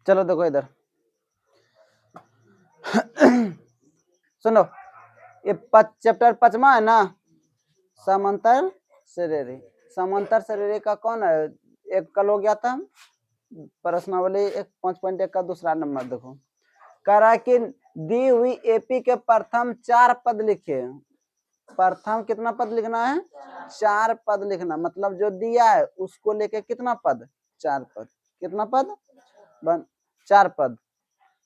चलो देखो इधर सुनो, ये चैप्टर 5वां है ना, समांतर श्रेणी। समांतर श्रेणी का कौन है, एक कल हो गया था प्रश्नावली 5.1 का दूसरा नंबर देखो, कह रहा है कि दी हुई एपी के प्रथम 4 पद लिखे। प्रथम कितना पद लिखना है, 4 पद लिखना, मतलब जो दिया है उसको लेके कितना पद, 4 पद। कितना पद, 4 पद।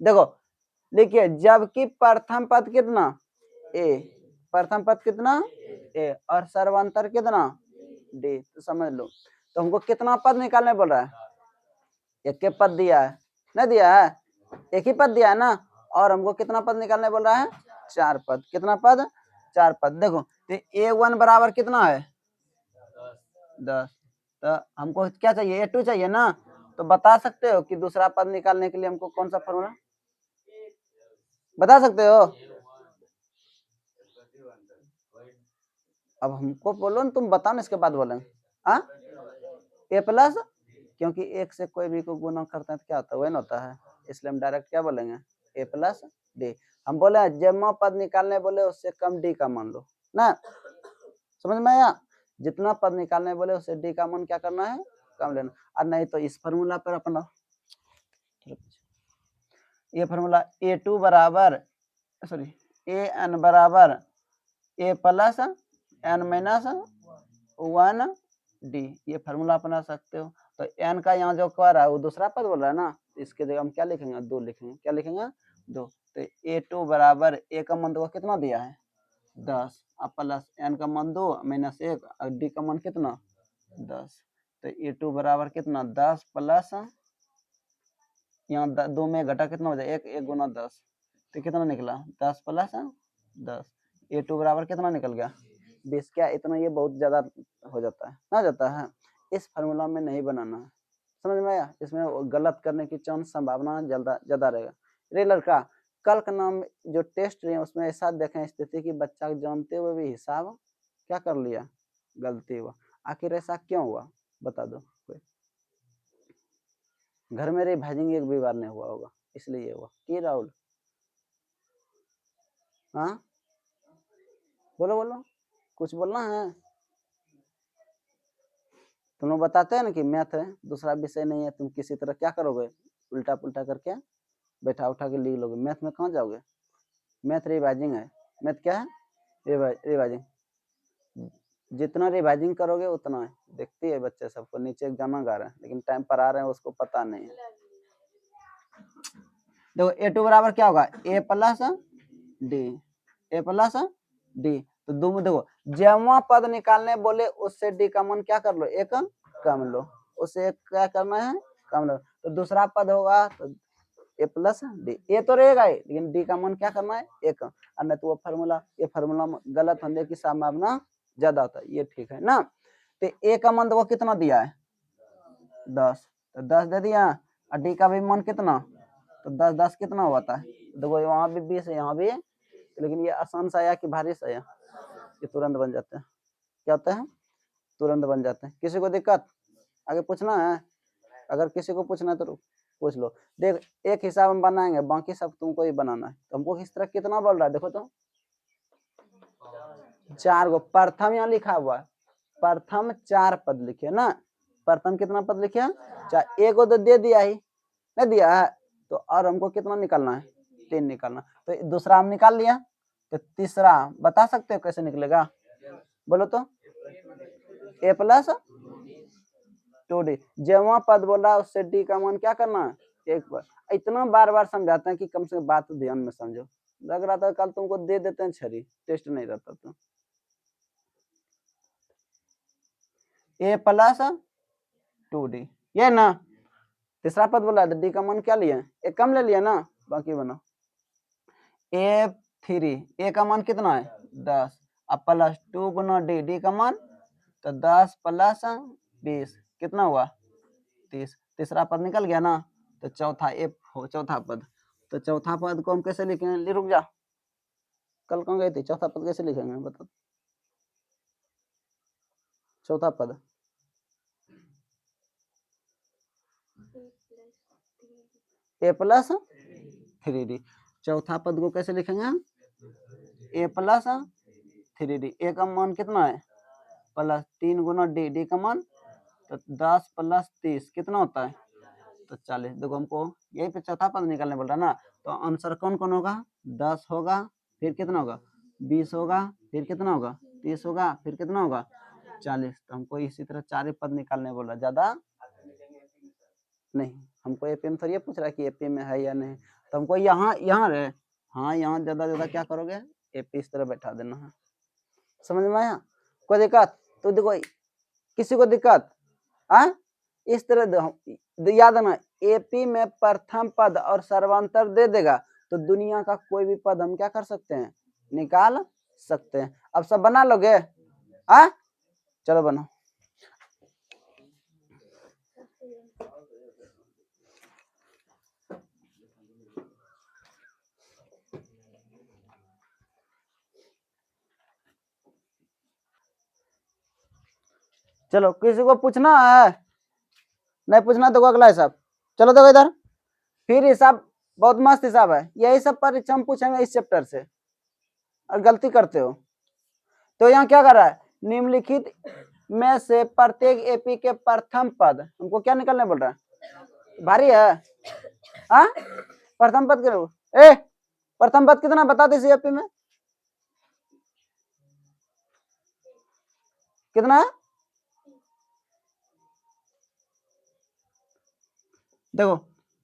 देखो लिखिए, जबकि प्रथम पद कितना, ए, प्रथम पद कितना, ए, और सर्वांतर कितना, डी। तो समझ लो, तो हमको कितना पद निकालने बोल रहा है, एक के पद दिया है, नहीं दिया है, एक ही पद दिया है ना, और हमको कितना पद निकालने बोल रहा है, 4 पद। कितना पद, 4 पद। देखो तो A1 बराबर कितना है, 10। तो हमको क्या चाहिए, A2 चाहिए ना, तो बता सकते हो कि दूसरा पद निकालने के लिए हमको कौन सा फॉर्मूला, बता सकते हो। अब हमको बोलो ना, तुम बताओ ना, इसके बाद बोलेंगे। हाँ, A प्लस, क्योंकि एक से कोई भी को गुना करते हैं तो क्या होता है, वही ना होता है, इसलिए हम डायरेक्ट क्या बोलेंगे, A प्लस डी। हम बोले जब पद निकालने बोले उससे कम डी का मान लो ना, समझ में आया, जितना पद निकालने बोले उससे डी का मान क्या करना है, कम लेना। और नहीं तो इस फार्मूला पर अपना, ये फार्मूला A2 बराबर, सॉरी AN बराबर A plus N minus 1 D, ये फार्मूला अपना सकते हो। तो n का यहाँ जो कर रहा है वो दूसरा पद बोल रहा है ना, इसके जगह हम क्या लिखेंगे, 2 लिखेंगे। क्या लिखेंगे, 2। तो A2 बराबर A का मान देखो कितना दिया है, 10, अब प्लस n का मान 2 माइनस 1 और d का मान कितना, 10। तो A2 बराबर कितना, 10 प्लस, यहाँ 2 में घटा कितना हो जाए, 1 गुना 10, तो कितना निकला, 10 प्लस 10। A2 बराबर कितना निकल गया, 20। क्या इतना, ये बहुत ज्यादा हो जाता है ना, जाता है, इस फार्मूला में नहीं बनाना है, समझ में आया। इसमें गलत करने की चांस संभावना ज्यादा रहेगा। रे लड़का, कल का नाम जो टेस्ट रहे उसमें ऐसा देखें स्थिति कि बच्चा जानते हुए भी हिसाब क्या कर लिया, गलती हुआ। आखिर ऐसा क्यों हुआ, बता दो कोई। घर में रिवाइजिंग एक भी बार नहीं हुआ होगा, इसलिए हुआ कि राहुल। हाँ बोलो बोलो, कुछ बोलना है। तुम लोग बताते हैं ना कि मैथ है, दूसरा विषय नहीं है, तुम किसी तरह क्या करोगे, उल्टा पुल्टा करके बैठा उठा के लिख लोगे। मैथ में कहाँ जाओगे, मैथ रिवाइजिंग है। मैथ क्या है, रिवाइजिंग। जितना रिवाइजिंग करोगे उतना है। देखती है बच्चे सबको, नीचे एग्जाम गा रहे हैं लेकिन टाइम पर आ रहे हैं उसको पता नहीं है। देखो A2 बराबर क्या होगा, A plus D, A plus D. तो दो देखो, जब पद निकालने बोले उससे डी का मान क्या कर लो, एक कम लो, उससे एक क्या करना है, कम लो। तो दूसरा पद होगा तो A प्लस डी, ए तो रहेगा ही, लेकिन डी का मान क्या करना है, एक। और नहीं तो वो फार्मूला, ये फार्मूला गलत होने की संभावना ज्यादा होता है, ये ठीक है ना। तो ए का मान देखो कितना दिया है, 10, तो 10 दे दिया, और डी का भी मान कितना, तो 10 10 कितना हुआ था, देखो वहां भी 20 है, यहाँ भी, लेकिन ये आसान सा आया कि भारी सा आया, ये तुरंत बन जाते हैं। क्या होता है, तुरंत बन जाते हैं। किसी को दिक्कत, आगे पूछना है, अगर किसी को पूछना है तो पूछ लो। देख एक हिसाब हम बनाएंगे, बाकी सब तुमको ही बनाना है। तो हमको इस तरह कितना बोल रहा है, देखो तो 4 गो प्रथम यहाँ लिखा हुआ है, प्रथम 4 पद लिखे ना, प्रथम कितना पद लिखे, 4। एक तो दे दिया ही, नहीं दिया है, तो और हमको कितना निकालना है, 3 निकालना। तो दूसरा हम निकाल लिया, तो तीसरा बता सकते हो कैसे निकलेगा, बोलो तो। A प्लस 2D, जब पद बोल रहा है उससे डी का मान क्या करना है, एक बार। इतना बार बार समझाते हैं कि कम से कम बात ध्यान में समझो। लग रहा था कल तुमको दे देते हैं छड़ी, टेस्ट नहीं रहता तो। A प्लस 2D, ये ना तीसरा पद बोला है, डी का मान क्या लिया, एक कम ले लिया ना, बाकी बना A3, A का मान कितना है, 10, अब प्लस 2 गुना डी, डी का मान तो 10 प्लस 20 कितना हुआ, 30। तीसरा पद निकल गया ना, तो चौथा ए चौथा पद। तो चौथा पद को हम कैसे लिखेंगे, रुक जा, कल कौन गई थी, चौथा पद कैसे लिखेंगे बता, चौथा पद ए प्लस 3d। चौथा पद को कैसे लिखेंगे? ए प्लस 3d। ए का मान कितना है? प्लस 3 गुना डी, डी का मान तो 10 प्लस 30 कितना होता है? तो 40। देखो हमको यही पे चौथा पद निकालने बोल रहा है ना, तो आंसर कौन कौन होगा? 10 होगा, फिर कितना होगा? 20 होगा, फिर कितना होगा? 30 होगा, फिर कितना होगा? 40। तो हमको इसी तरह 4 पद निकालने बोल रहा है, ज्यादा नहीं। हमको एपी में थोड़ी ये पूछ रहा है कि एपी में है या नहीं, तो हमको यहाँ रहे, हाँ यहाँ ज्यादा क्या करोगे? एपी इस तरह बैठा देना है। समझ में आया? कोई दिक्कत? तो देखो किसी को दिक्कत इस तरह याद रखना, एपी में प्रथम पद और सर्वांतर दे देगा तो दुनिया का कोई भी पद हम क्या कर सकते हैं? निकाल सकते हैं। अब सब बना लोगे? चलो बनो। चलो किसी को पूछना है? नहीं पूछना तो अगला हिसाब। चलो देखो इधर, फिर हिसाब बहुत मस्त हिसाब है, यही सब परीक्षा में पूछेंगे इस चैप्टर से, और गलती करते हो। तो यहाँ क्या कर रहा है? निम्नलिखित में से प्रत्येक एपी के प्रथम पद, हमको क्या निकलने बोल रहा है? भारी है प्रथम पद के प्रथम पद कितना बता दे एपी में? कितना है? देखो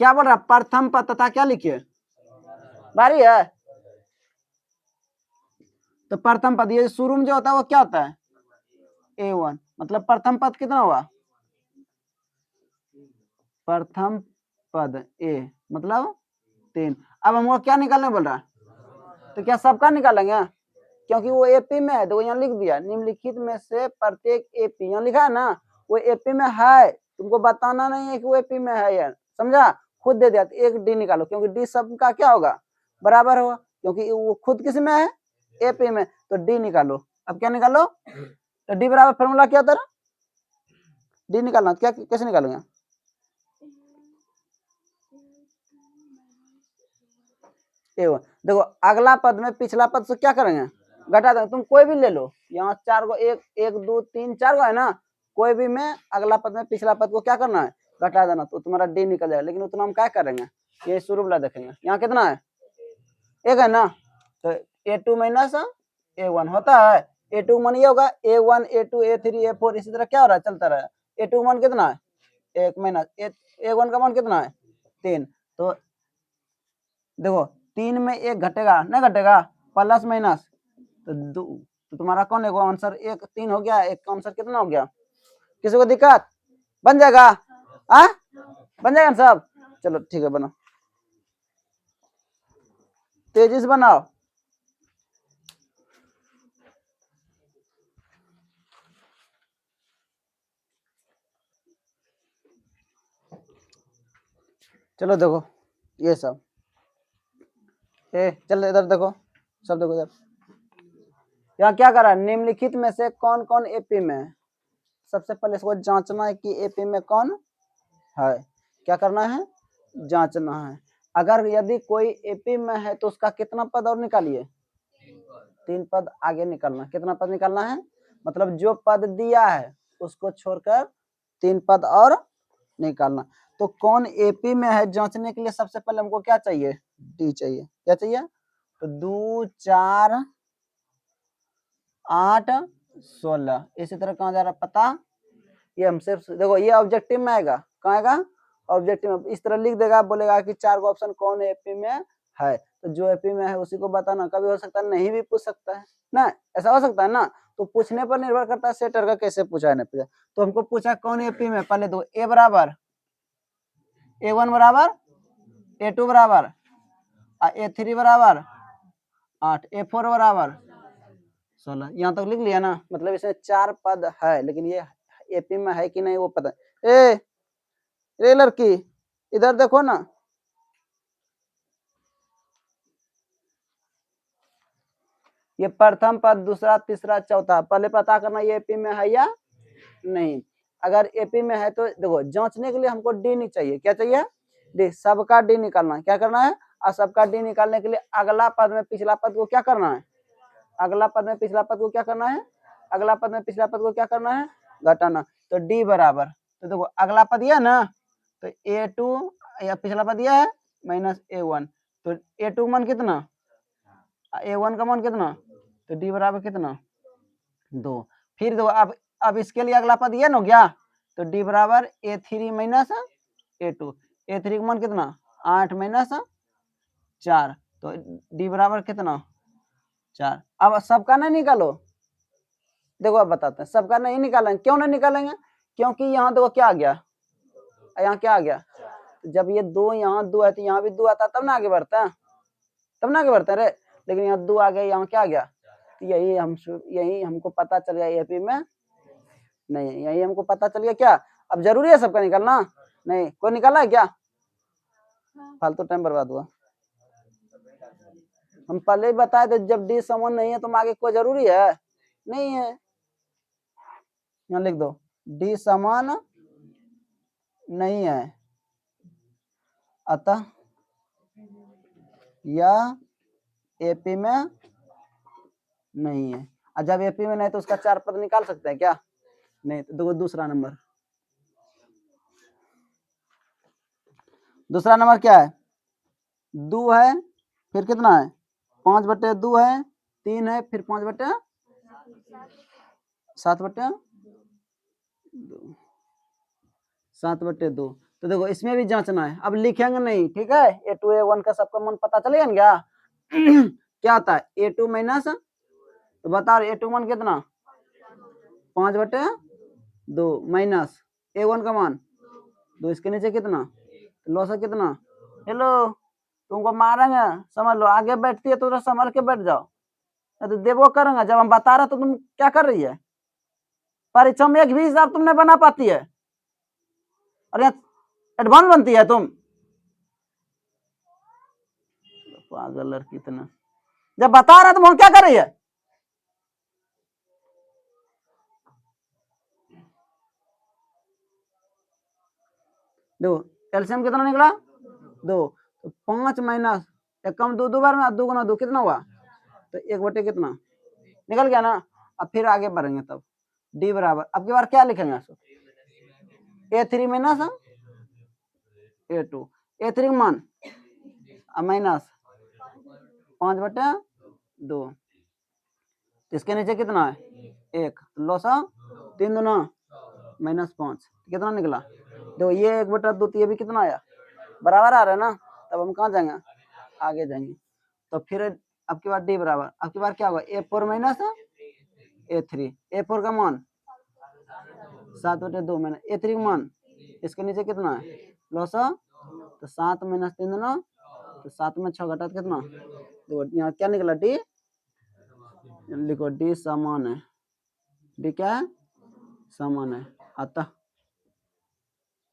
क्या बोल रहा है? प्रथम पद तथा क्या लिखिए? भारी है। तो प्रथम पद ये शुरू में जो होता है वो क्या होता है? A1। मतलब प्रथम पद कितना हुआ? प्रथम पद ए मतलब 3। अब हमको क्या निकालने बोल रहा है? तो क्या सबका निकालेंगे? क्योंकि वो एपी में है, तो यहाँ लिख दिया निम्नलिखित में से प्रत्येक एपी, यहाँ लिखा है ना, वो एपी में है, तुमको बताना नहीं है कि वो एपी में है यार, समझा? खुद दे दिया। एक डी निकालो, क्योंकि डी सबका क्या होगा? बराबर होगा, क्योंकि वो खुद किस में है? एपी में। तो डी निकालो। अब क्या निकालो? तो डी बराबर फॉर्मूला क्या होता है? डी निकालना क्या, कैसे निकालेंगे? देखो अगला पद में पिछला पद से क्या करेंगे? घटा देंगे। तुम कोई भी ले लो, यहाँ 4 गो, 1 1 2 3 4 गो है ना, कोई भी में अगला पद में पिछला पद को क्या करना है? घटा देना, तो तुम्हारा डी निकल जाएगा। लेकिन उतना हम क्या करेंगे? ये शुरू वाला देखेंगे। यहाँ कितना है? 1 है ना, तो A2 माइनस A1 होता है। A2 मान ये होगा A1 A2 A3 A4, इसी तरह क्या हो रहा है? चलता रहा। A2 मान कितना है? 1 माइनस A1 का मान कितना है? 3। तो देखो 3 में 1 घटेगा, नहीं घटेगा? प्लस माइनस तो तुम्हारा कौन है वो आंसर? 1 3 हो गया। एक का आंसर कितना हो गया? किसी को दिक्कत? बन जाएगा? बन जाएगा सब? चलो ठीक है, बनो, तेजी से बनाओ। चलो देखो ये सब, चल इधर देखो, सब देखो इधर। यहाँ क्या कर रहा है? निम्नलिखित में से कौन कौन एपी में है? सबसे पहले इसको जांचना है कि एपी में कौन है। क्या करना है? जांचना है। अगर यदि कोई एपी में है तो उसका कितना पद और निकालिए? 3 पद आगे निकालना। कितना पद निकालना है? मतलब जो पद दिया है उसको छोड़कर 3 पद और निकालना। तो कौन एपी में है जांचने के लिए सबसे पहले हमको क्या चाहिए? डी चाहिए। क्या चाहिए? तो 2 4 8 16, इसी तरह कहाँ जा रहा पता? ये हम सिर्फ देखो, ये ऑब्जेक्टिव में आएगा। कहाँ आएगा? ऑब्जेक्टिव में। इस तरह लिख देगा, बोलेगा कि 4 गो ऑप्शन कौन एपी में है, तो जो एपी में है उसी को बताना। कभी हो सकता है नहीं भी पूछ सकता है ना, ऐसा हो सकता है ना। तो पूछने पर निर्भर करता है सेटर का कैसे पूछा है, नहीं पूछा। तो हमको पूछा कौन एपी में, पहले दो ए बराबर A1 बराबर A2 बराबर A3 बराबर 8 A4 बराबर 16। यहाँ तक लिख लिया ना। मतलब इसमें 4 पद है, लेकिन ये एपी में है कि नहीं वो पता। रे लड़की इधर देखो ना, ये प्रथम पद, दूसरा, तीसरा, चौथा, पहले पता करना ये एपी में है या नहीं। अगर एपी में है तो देखो जांचने के लिए हमको डी नहीं चाहिए, क्या चाहिए? डी। सबका डी निकालना है, क्या करना है? और सबका डी निकालने के लिए अगला पद में पिछला पद को क्या करना है? अगला पद में पिछला पद को क्या करना है? अगला पद में पिछला पद को क्या करना है? घटाना। तो डी बराबर, तो देखो अगला पद यह ना, तो a2 या पिछला पद यह है -a1, तो a2 मान कितना? a1 का मान कितना? तो डी बराबर कितना? 2। फिर दो अब इसके लिए अगला पद ये ना हो गया, तो डी बराबर a3 माइनस a2। a3 का मान कितना? 8 माइनस 4, तो डी बराबर कितना? 4। अब सबका ना निकालो, देखो अब बताते हैं, सबका नहीं निकालेंगे। क्यों नहीं निकालेंगे? क्योंकि यहाँ देखो क्या आ गया, यहाँ क्या आ गया? जब ये 2 यहाँ 2 है तो यहाँ भी 2 आता तब ना आगे बढ़ता है, तब ना आगे बढ़ता है रे। लेकिन यहाँ 2 आ गया, यहाँ क्या आ गया? तो यही हमको पता चल गया एपी में नहीं, यही हमको पता चल गया। क्या अब जरूरी है सबका निकालना? नहीं। कोई निकाला है क्या? फालतू टाइम बर्बाद हुआ। हम पहले ही बताए थे जब डी समान नहीं है तो आगे कोई जरूरी है नहीं है। यहाँ लिख दो डी समान नहीं है, अतः यह एपी में नहीं है। और जब एपी में नहीं तो उसका 4 पद निकाल सकते हैं क्या? नहीं। तो देखो दूसरा नंबर, दूसरा नंबर क्या है? 2 है, फिर कितना है? 5/2 है, 3 है, फिर 7/2। तो देखो इसमें भी जांचना है, अब लिखेंगे नहीं, ठीक है? a2 a1 का सबका मन पता चलेगा ना क्या? क्या आता है? a2 माइनस, तो बताओ a2 मान कितना? 5/2 माइनस a1 का मान 2, इसके नीचे कितना? लॉस कितना? हेलो, तुमको मारेंगे समझ लो, आगे बैठती है तो संभल के बैठ जाओ, तो देवो करेंगे। जब हम बता रहे तो तुम क्या कर रही है? परीक्षा में एक भी हिसाब तुम नहीं बना पाती है, और यहाँ एडवांस बनती है तुम। पागल लड़की इतना, जब बता रहा तुम क्या कर रही है? देखो एलसीएम कितना निकला? 2। तो 5 माइनस एक कम 2 बार में 2 गुना 2 कितना हुआ? तो 1/, कितना निकल गया ना। अब फिर आगे बढ़ेंगे, तब डी बराबर अब की बार क्या लिखेंगे? a3 माइनस a2, a3 का मान माइनस 5/2, इसके नीचे कितना है? 1, लॉस 3 दूना -5, कितना निकला? देखो ये 1/2, तो ये भी कितना आया? बराबर आ रहा है ना। तब हम कहाँ जाएंगे? आगे जाएंगे। तो फिर अब की बार डी बराबर, अब की बार क्या होगा? a4 माइनस a3, a4 का मान 7/2 माइनस a3 का मान, इसके नीचे कितना है? लॉस, तो 7 माइनस 3 दूना, तो 7 में 6 घटा कितना? देखो यहाँ क्या निकला? डी। लिखो डी समान है, डी क्या है? समान है, अतः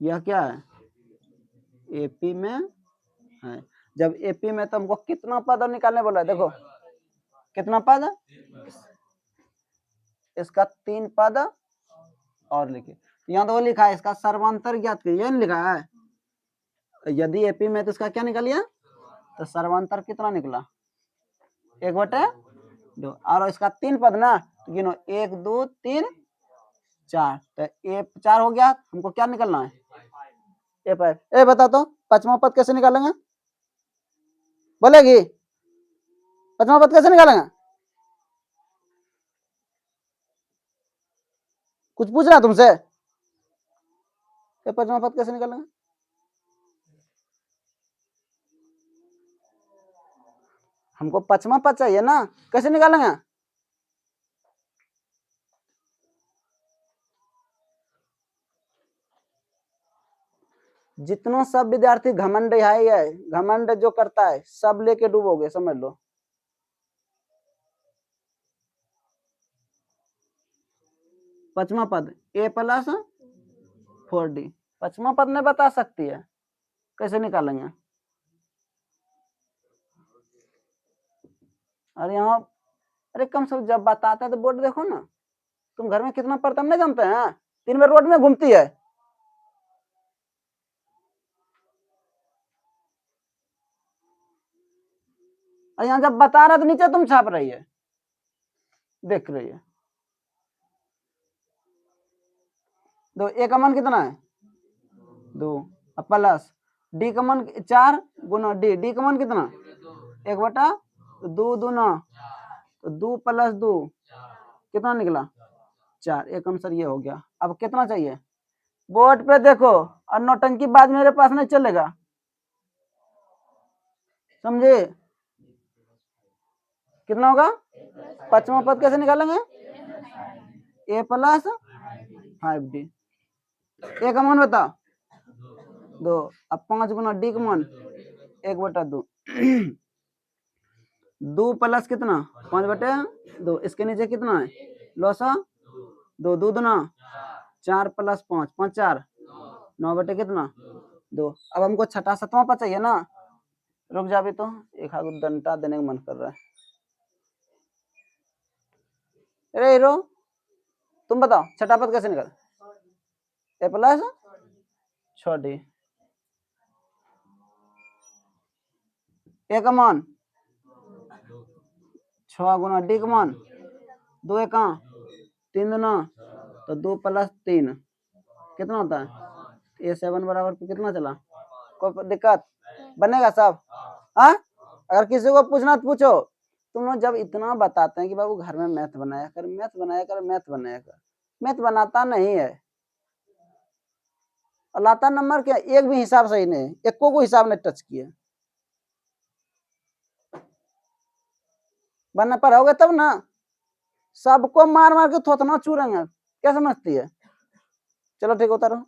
यह क्या है? एपी में है। जब एपी में तो हमको कितना पद निकालने बोला है? देखो कितना पद? इसका 3 पद और लिखे, यहाँ तो लिखा है इसका सर्वांतर ज्ञात करिए, ये नहीं लिखा है। यदि एपी में तो इसका क्या निकल गया? तो सर्वांतर कितना निकला? 1/2। और इसका 3 पद ना, तो गिनो 1 2 3 4, तो ए 4 हो गया। हमको क्या निकलना है? ए बता तो 5वां पद कैसे निकालेंगे? बोलेगी 5वां पद कैसे निकालेंगे? कुछ पूछ रहा तुमसे? 5वां पद कैसे निकालेंगे? हमको 5वां पद चाहिए ना, कैसे निकालेंगे? जितना सब विद्यार्थी घमंड है, घमंड जो करता है सब लेके डूबोगे, समझ लो। पांचवा पद a प्लस 4d, 5वां पद नहीं बता सकती है, कैसे निकालेंगे? अरे यहाँ, अरे कम से कम जब बताता है तो बोर्ड देखो ना। तुम घर में कितना पढ़ते हम नहीं जानते हैं? 3 बार रोड में घूमती है। और यहाँ जब बता रहा तो नीचे तुम छाप रही है, देख रही है। तो ए का मान कितना है 2, अब प्लस डी का मान 4 गुना डी, डी का मान कितना 1/, तो 2 दूना तो 2 + 2 कितना निकला 4। एक आंसर ये हो गया। अब कितना चाहिए बोर्ड पे देखो, और नौटंकी बाज मेरे पास नहीं चलेगा, समझे। कितना होगा 5वां पद कैसे निकालेंगे a + 5d। ए का मान बता 2, अब 5 गुना डी का मान 1/2, 2 प्लस कितना 5/2, इसके नीचे कितना है लॉसा 2, 2 दूना 4 + 5, 5 4 9 कितना 2। अब हमको छठा 7वां पद चाहिए ना, रुक जा भी, तो एक हाथ डंडा देने का मन कर रहा है। अरे हीरो तुम बताओ छठा पद कैसे निकल a + 6d। ए का मान 6 गुना डी का मान 2 1 3 दूना तो 2 + 3 कितना होता है a7 बराबर कितना चला। कोई दिक्कत बनेगा सब। हाँ अगर किसी को पूछना तो पूछो। तुम लोग जब इतना बताते हैं कि बाबू घर में मैथ बनाया कर, मैथ बनाया कर, मैथ बनाया कर, मैथ बनाता नहीं है। और लाता नंबर क्या, एक भी हिसाब सही नहीं है, एक को हिसाब नहीं टच किए। बनना पढ़ोगे तब ना, सबको मार मार के थोतना चूरेंगे, क्या समझती है। चलो ठीक होता रहो।